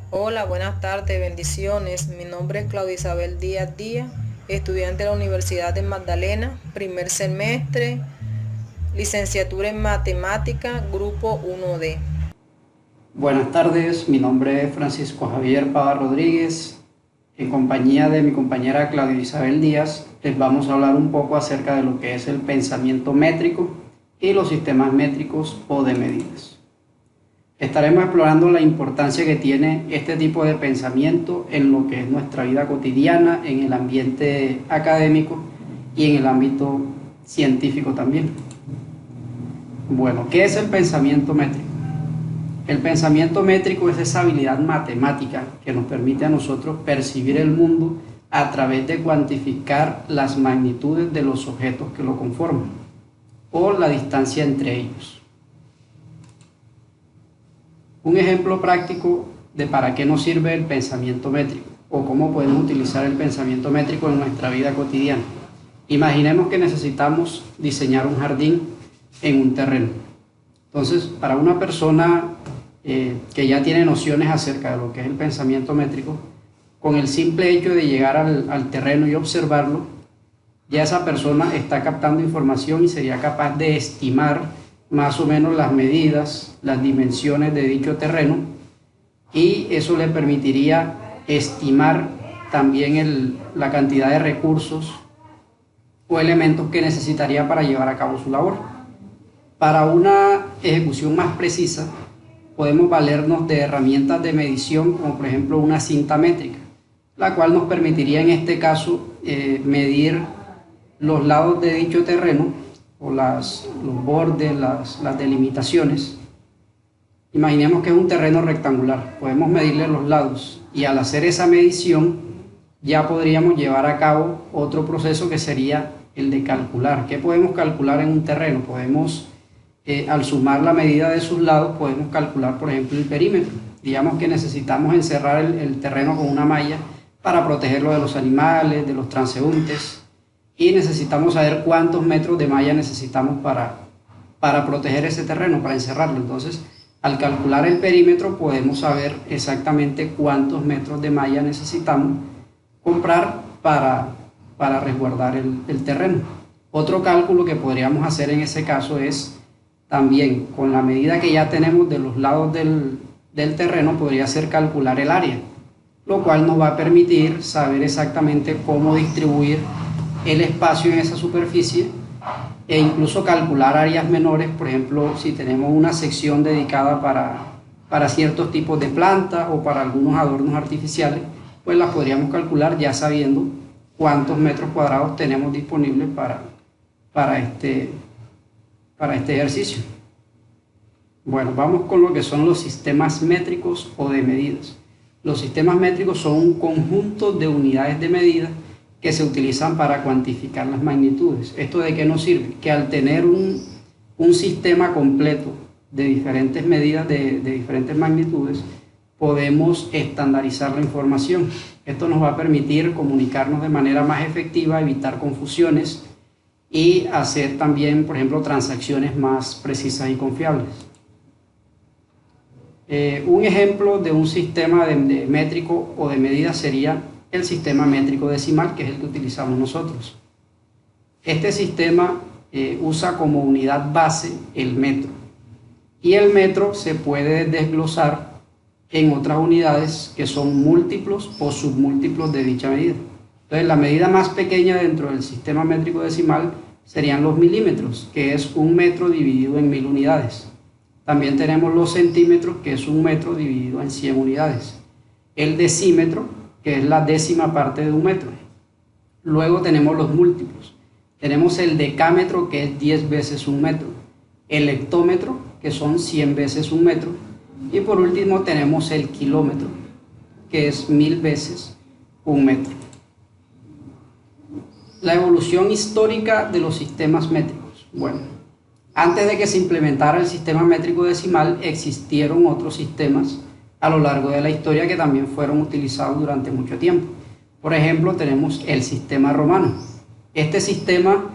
Hola, buenas tardes, bendiciones. Mi nombre es Claudia Isabel Díaz Díaz, estudiante de la Universidad de Magdalena, primer semestre, licenciatura en matemática, grupo 1D. Buenas tardes, mi nombre es Francisco Javier Pava Rodríguez. En compañía de mi compañera Claudia Isabel Díaz, les vamos a hablar un poco acerca de lo que es el pensamiento métrico y los sistemas métricos o de medidas. Estaremos explorando la importancia que tiene este tipo de pensamiento en lo que es nuestra vida cotidiana, en el ambiente académico y en el ámbito científico también. Bueno, ¿qué es el pensamiento métrico? El pensamiento métrico es esa habilidad matemática que nos permite a nosotros percibir el mundo a través de cuantificar las magnitudes de los objetos que lo conforman o la distancia entre ellos. Un ejemplo práctico de para qué nos sirve el pensamiento métrico o cómo podemos utilizar el pensamiento métrico en nuestra vida cotidiana. Imaginemos que necesitamos diseñar un jardín en un terreno. Entonces, para una persona que ya tiene nociones acerca de lo que es el pensamiento métrico, con el simple hecho de llegar al terreno y observarlo, ya esa persona está captando información y sería capaz de estimar más o menos las medidas, las dimensiones de dicho terreno, y eso le permitiría estimar también la cantidad de recursos o elementos que necesitaría para llevar a cabo su labor. Para una ejecución más precisa, podemos valernos de herramientas de medición, como por ejemplo una cinta métrica, la cual nos permitiría en este caso medir los lados de dicho terreno, o los bordes, las delimitaciones. Imaginemos que es un terreno rectangular, podemos medirle los lados y al hacer esa medición ya podríamos llevar a cabo otro proceso que sería el de calcular. ¿Qué podemos calcular en un terreno? Podemos al sumar la medida de sus lados podemos calcular, por ejemplo, el perímetro. Digamos que necesitamos encerrar el terreno con una malla para protegerlo de los animales, de los transeúntes, y necesitamos saber cuántos metros de malla necesitamos para proteger ese terreno, para encerrarlo. Entonces, al calcular el perímetro podemos saber exactamente cuántos metros de malla necesitamos comprar para resguardar el terreno. Otro cálculo que podríamos hacer en ese caso es también, con la medida que ya tenemos de los lados del terreno, podría ser calcular el área, lo cual nos va a permitir saber exactamente cómo distribuir el espacio en esa superficie e incluso calcular áreas menores. Por ejemplo, si tenemos una sección dedicada para ciertos tipos de plantas o para algunos adornos artificiales, pues las podríamos calcular ya sabiendo cuántos metros cuadrados tenemos disponibles para este ejercicio. Bueno, vamos con lo que son los sistemas métricos o de medidas. Los sistemas métricos son un conjunto de unidades de medida que se utilizan para cuantificar las magnitudes. ¿Esto de qué nos sirve? Que al tener un sistema completo de diferentes medidas, de diferentes magnitudes, podemos estandarizar la información. Esto nos va a permitir comunicarnos de manera más efectiva, evitar confusiones y hacer también, por ejemplo, transacciones más precisas y confiables. Un ejemplo de un sistema de métrico o de medida sería el sistema métrico decimal, que es el que utilizamos nosotros. Este sistema usa como unidad base el metro, y el metro se puede desglosar en otras unidades que son múltiplos o submúltiplos de dicha medida. Entonces, la medida más pequeña dentro del sistema métrico decimal serían los milímetros, que es un metro dividido en 1000 unidades. También tenemos los centímetros, que es un metro dividido en 100 unidades. El decímetro, que es la décima parte de un metro. Luego tenemos los múltiplos. Tenemos el decámetro, que es 10 veces un metro. El hectómetro, que son 100 veces un metro. Y por último tenemos el kilómetro, que es 1000 veces un metro. La evolución histórica de los sistemas métricos. Bueno, antes de que se implementara el sistema métrico decimal, existieron otros sistemas a lo largo de la historia que también fueron utilizados durante mucho tiempo. Por ejemplo, tenemos el sistema romano. Este sistema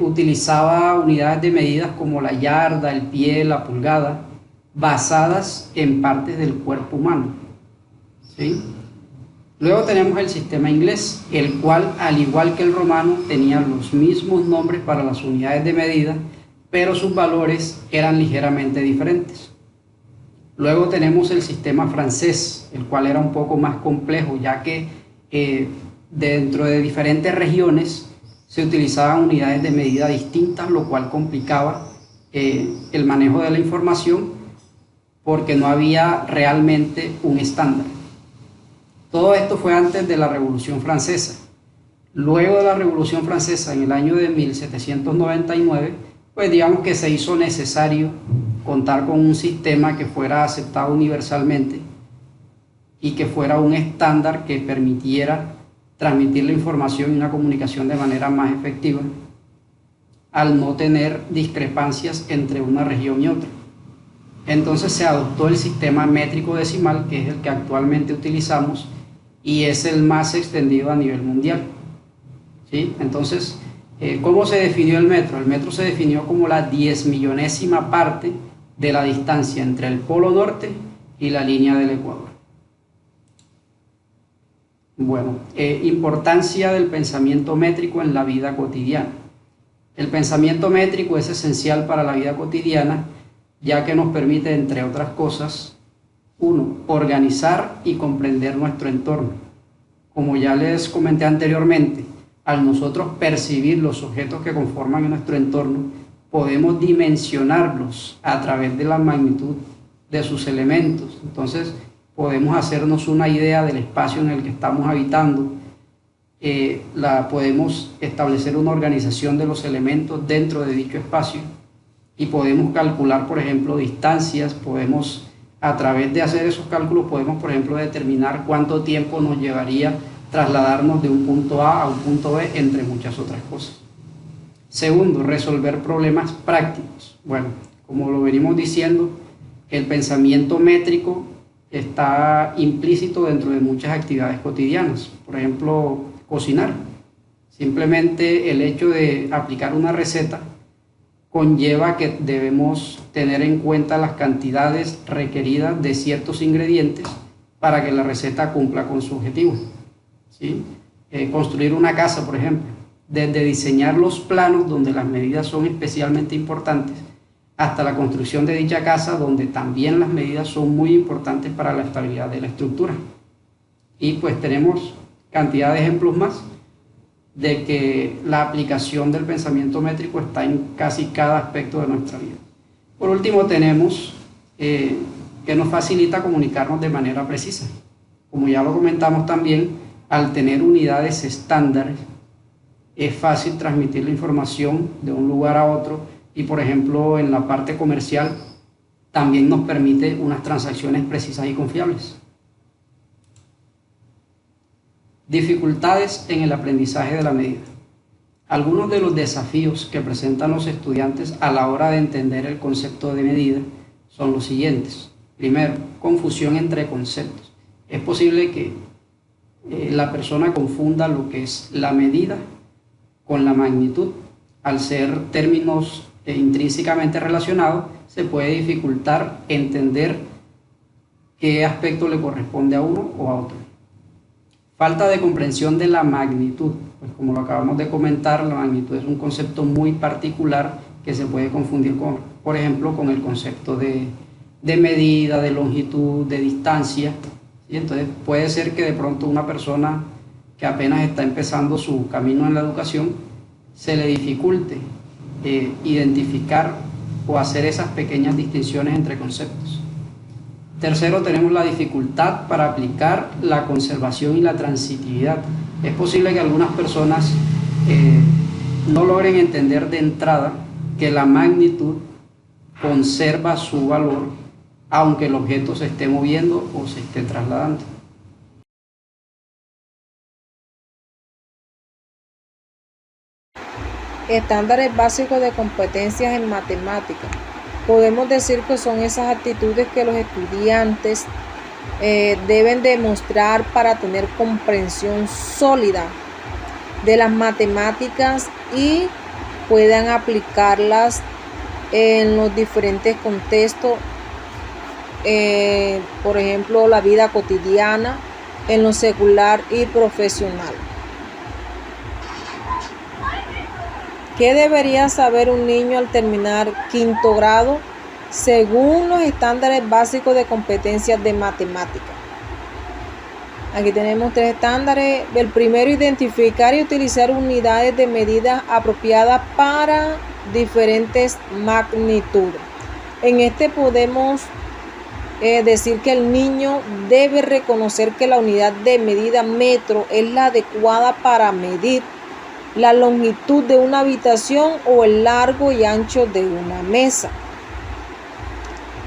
utilizaba unidades de medidas como la yarda, el pie, la pulgada, basadas en partes del cuerpo humano. ¿sí? Luego tenemos el sistema inglés, el cual, al igual que el romano, tenía los mismos nombres para las unidades de medida, pero sus valores eran ligeramente diferentes. Luego tenemos el sistema francés, el cual era un poco más complejo, ya que dentro de diferentes regiones se utilizaban unidades de medida distintas, lo cual complicaba el manejo de la información porque no había realmente un estándar. Todo esto fue antes de la Revolución Francesa. Luego de la Revolución Francesa, en el año de 1799, pues digamos que se hizo necesario contar con un sistema que fuera aceptado universalmente y que fuera un estándar que permitiera transmitir la información y una comunicación de manera más efectiva, al no tener discrepancias entre una región y otra. Entonces se adoptó el sistema métrico decimal, que es el que actualmente utilizamos y es el más extendido a nivel mundial, ¿sí? Entonces, ¿cómo se definió el metro? El metro se definió como la 10.000.000ª parte de la distancia entre el polo norte y la línea del Ecuador. Bueno, importancia del pensamiento métrico en la vida cotidiana. El pensamiento métrico es esencial para la vida cotidiana, ya que nos permite, entre otras cosas, 1. Organizar y comprender nuestro entorno. Como ya les comenté anteriormente, al nosotros percibir los objetos que conforman nuestro entorno, podemos dimensionarlos a través de la magnitud de sus elementos. Entonces, podemos hacernos una idea del espacio en el que estamos habitando. Podemos establecer una organización de los elementos dentro de dicho espacio y podemos calcular, por ejemplo, distancias. A través de hacer esos cálculos, podemos, por ejemplo, determinar cuánto tiempo nos llevaría trasladarnos de un punto A a un punto B, entre muchas otras cosas. Segundo, resolver problemas prácticos. Bueno, como lo venimos diciendo, el pensamiento métrico está implícito dentro de muchas actividades cotidianas. Por ejemplo, cocinar. Simplemente el hecho de aplicar una receta conlleva que debemos tener en cuenta las cantidades requeridas de ciertos ingredientes para que la receta cumpla con su objetivo, ¿sí? Construir una casa, por ejemplo, desde diseñar los planos, donde las medidas son especialmente importantes, hasta la construcción de dicha casa, donde también las medidas son muy importantes para la estabilidad de la estructura. Y pues tenemos cantidad de ejemplos más de que la aplicación del pensamiento métrico está en casi cada aspecto de nuestra vida. Por último, tenemos que nos facilita comunicarnos de manera precisa. Como ya lo comentamos también, al tener unidades estándares, es fácil transmitir la información de un lugar a otro y, por ejemplo, en la parte comercial también nos permite unas transacciones precisas y confiables. Dificultades en el aprendizaje de la medida. Algunos de los desafíos que presentan los estudiantes a la hora de entender el concepto de medida son los siguientes. Primero, confusión entre conceptos. Es posible que la persona confunda lo que es la medida con la magnitud. Al ser términos intrínsecamente relacionados, se puede dificultar entender qué aspecto le corresponde a uno o a otro. Falta de comprensión de la magnitud. Pues como lo acabamos de comentar, la magnitud es un concepto muy particular que se puede confundir con, por ejemplo, con el concepto de medida, de longitud, de distancia. ¿Sí? Entonces puede ser que de pronto una persona que apenas está empezando su camino en la educación se le dificulte identificar o hacer esas pequeñas distinciones entre conceptos. Tercero, tenemos la dificultad para aplicar la conservación y la transitividad. Es posible que algunas personas no logren entender de entrada que la magnitud conserva su valor aunque el objeto se esté moviendo o se esté trasladando. Estándares básicos de competencias en matemáticas. Podemos decir que son esas actitudes que los estudiantes deben demostrar para tener comprensión sólida de las matemáticas y puedan aplicarlas en los diferentes contextos por ejemplo, la vida cotidiana, en lo secular y profesional. ¿Qué debería saber un niño al terminar quinto grado según los estándares básicos de competencias de matemática? Aquí tenemos 3 estándares. El primero, identificar y utilizar unidades de medida apropiadas para diferentes magnitudes. En este podemos decir que el niño debe reconocer que la unidad de medida metro es la adecuada para medir la longitud de una habitación o el largo y ancho de una mesa.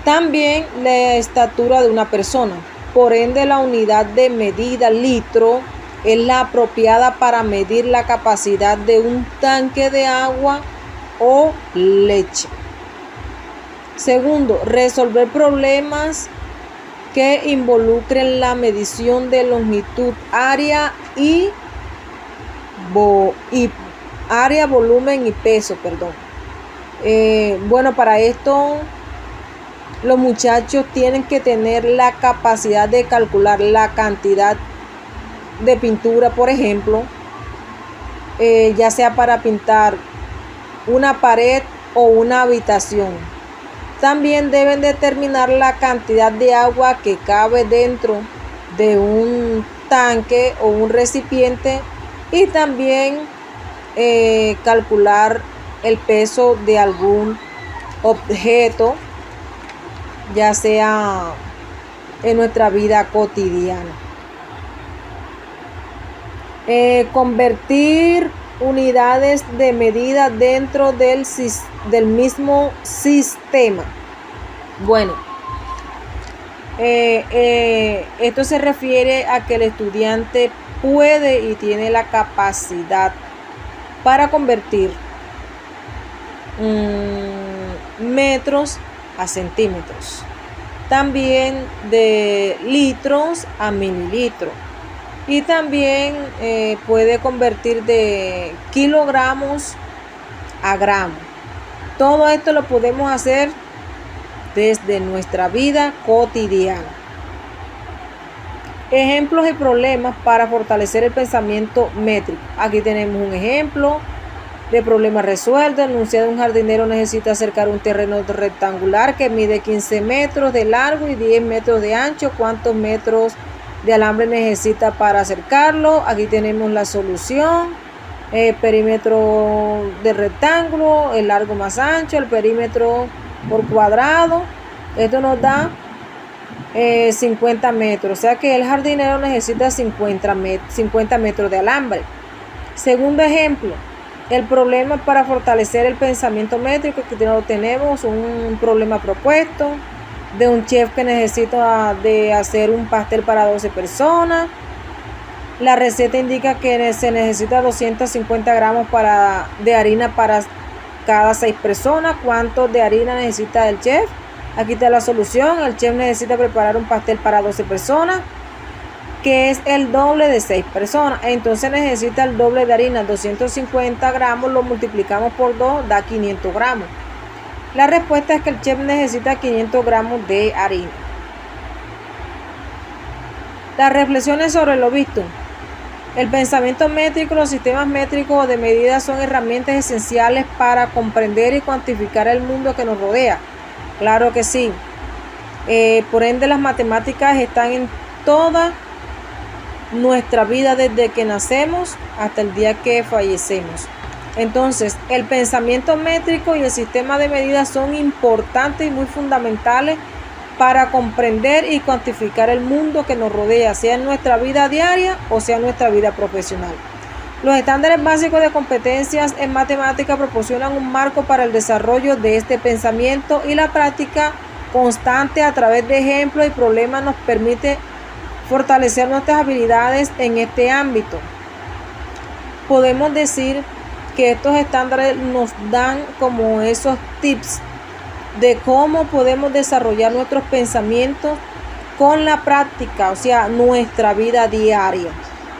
También la estatura de una persona. Por ende, la unidad de medida litro es la apropiada para medir la capacidad de un tanque de agua o leche. Segundo, resolver problemas que involucren la medición de longitud, área y volumen y peso, bueno, para esto los muchachos tienen que tener la capacidad de calcular la cantidad de pintura, por ejemplo, ya sea para pintar una pared o una habitación. También deben determinar la cantidad de agua que cabe dentro de un tanque o un recipiente y también calcular el peso de algún objeto, ya sea en nuestra vida cotidiana. Convertir unidades de medida dentro del mismo sistema. Bueno, esto se refiere a que el estudiante puede y tiene la capacidad para convertir metros a centímetros, también de litros a mililitros, y también puede convertir de kilogramos a gramos. Todo esto lo podemos hacer desde nuestra vida cotidiana. Ejemplos y problemas para fortalecer el pensamiento métrico. Aquí tenemos un ejemplo de problema resuelto. El enunciado de un jardinero necesita acercar un terreno rectangular que mide 15 metros de largo y 10 metros de ancho. ¿Cuántos metros de alambre necesita para acercarlo? Aquí tenemos la solución. Perímetro del rectángulo, el largo más ancho, el perímetro por cuadrado. Esto nos da 50 metros, o sea que el jardinero necesita 50 metros de alambre. Segundo ejemplo, el problema para fortalecer el pensamiento métrico. Aquí tenemos un problema propuesto de un chef que necesita de hacer un pastel para 12 personas. La receta indica que se necesita 250 gramos de harina para cada 6 personas. ¿Cuánto de harina necesita el chef? Aquí está la solución. El chef necesita preparar un pastel para 12 personas, que es el doble de 6 personas. Entonces necesita el doble de harina, 250 gramos, lo multiplicamos por 2, da 500 gramos. La respuesta es que el chef necesita 500 gramos de harina. Las reflexiones sobre lo visto. El pensamiento métrico, los sistemas métricos de medida son herramientas esenciales para comprender y cuantificar el mundo que nos rodea. Claro que sí. Por ende, las matemáticas están en toda nuestra vida desde que nacemos hasta el día que fallecemos. Entonces, el pensamiento métrico y el sistema de medidas son importantes y muy fundamentales para comprender y cuantificar el mundo que nos rodea, sea en nuestra vida diaria o sea en nuestra vida profesional. Los estándares básicos de competencias en matemática proporcionan un marco para el desarrollo de este pensamiento, y la práctica constante a través de ejemplos y problemas nos permite fortalecer nuestras habilidades en este ámbito. Podemos decir que estos estándares nos dan como esos tips de cómo podemos desarrollar nuestros pensamientos con la práctica, o sea, nuestra vida diaria,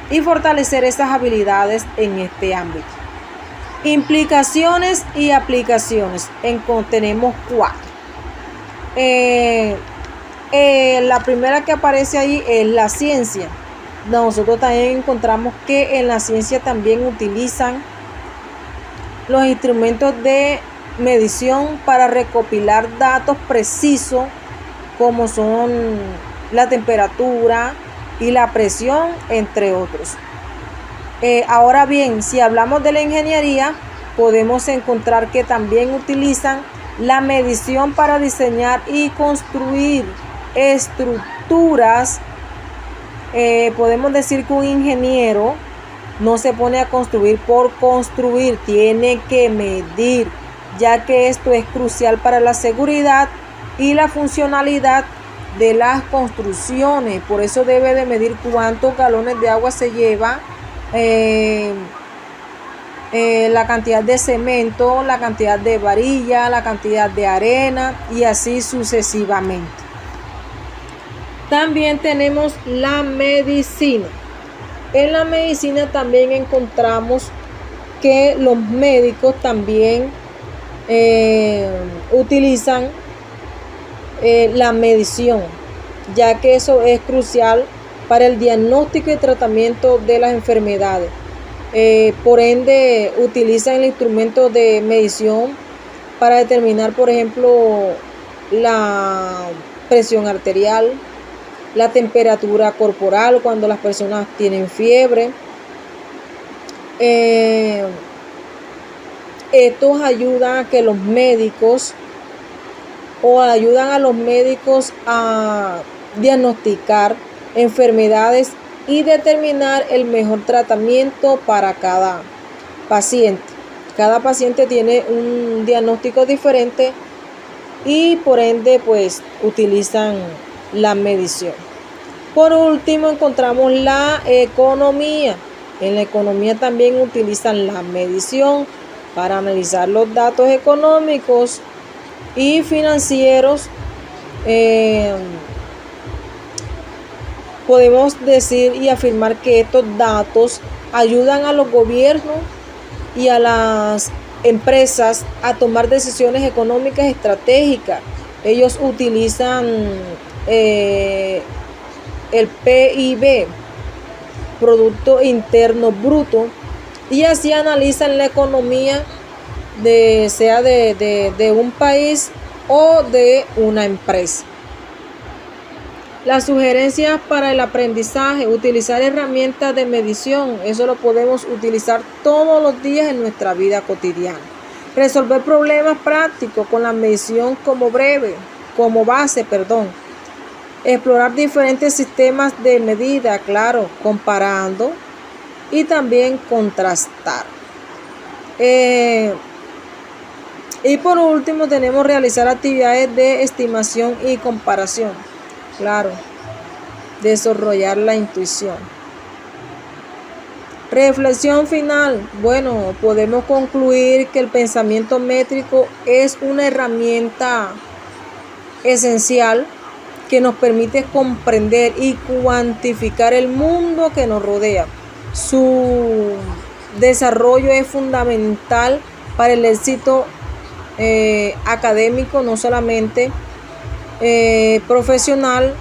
y fortalecer esas habilidades en este ámbito. Implicaciones y aplicaciones. Tenemos 4. la primera que aparece ahí es la ciencia. Nosotros también encontramos que en la ciencia también utilizan los instrumentos de medición para recopilar datos precisos como son la temperatura y la presión, entre otros. Ahora bien, si hablamos de la ingeniería, podemos encontrar que también utilizan la medición para diseñar y construir estructuras. Podemos decir que un ingeniero no se pone a construir por construir, tiene que medir, ya que esto es crucial para la seguridad y la funcionalidad de las construcciones. Por eso debe de medir cuántos galones de agua se lleva, la cantidad de cemento, la cantidad de varilla, la cantidad de arena y así sucesivamente. También tenemos la medicina. En la medicina también encontramos que los médicos también utilizan la medición, ya que eso es crucial para el diagnóstico y tratamiento de las enfermedades. Por ende, utilizan el instrumento de medición para determinar, por ejemplo, la presión arterial, la temperatura corporal cuando las personas tienen fiebre. Estos ayudan a que los médicos ayudan a los médicos a diagnosticar enfermedades y determinar el mejor tratamiento para cada paciente. Cada paciente tiene un diagnóstico diferente y por ende pues utilizan la medición. Por último encontramos la economía. En la economía también utilizan la medición para analizar los datos económicos y financieros. Podemos decir y afirmar que estos datos ayudan a los gobiernos y a las empresas a tomar decisiones económicas estratégicas. Ellos utilizan el PIB, Producto Interno Bruto, y así analizan la economía sea de un país o de una empresa. Las sugerencias para el aprendizaje: utilizar herramientas de medición. Eso lo podemos utilizar todos los días en nuestra vida cotidiana. Resolver problemas prácticos con la medición como base. Explorar diferentes sistemas de medida, claro, comparando y también contrastar. Y por último tenemos realizar actividades de estimación y comparación. Claro, desarrollar la intuición. Reflexión final. Bueno, podemos concluir que el pensamiento métrico es una herramienta esencial que nos permite comprender y cuantificar el mundo que nos rodea. Su desarrollo es fundamental para el éxito académico, no solamente profesional,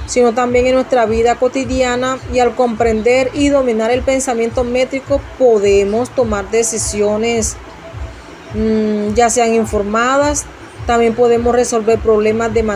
sino también en nuestra vida cotidiana. Y al comprender y dominar el pensamiento métrico podemos tomar decisiones ya sean informadas. También podemos resolver problemas de manera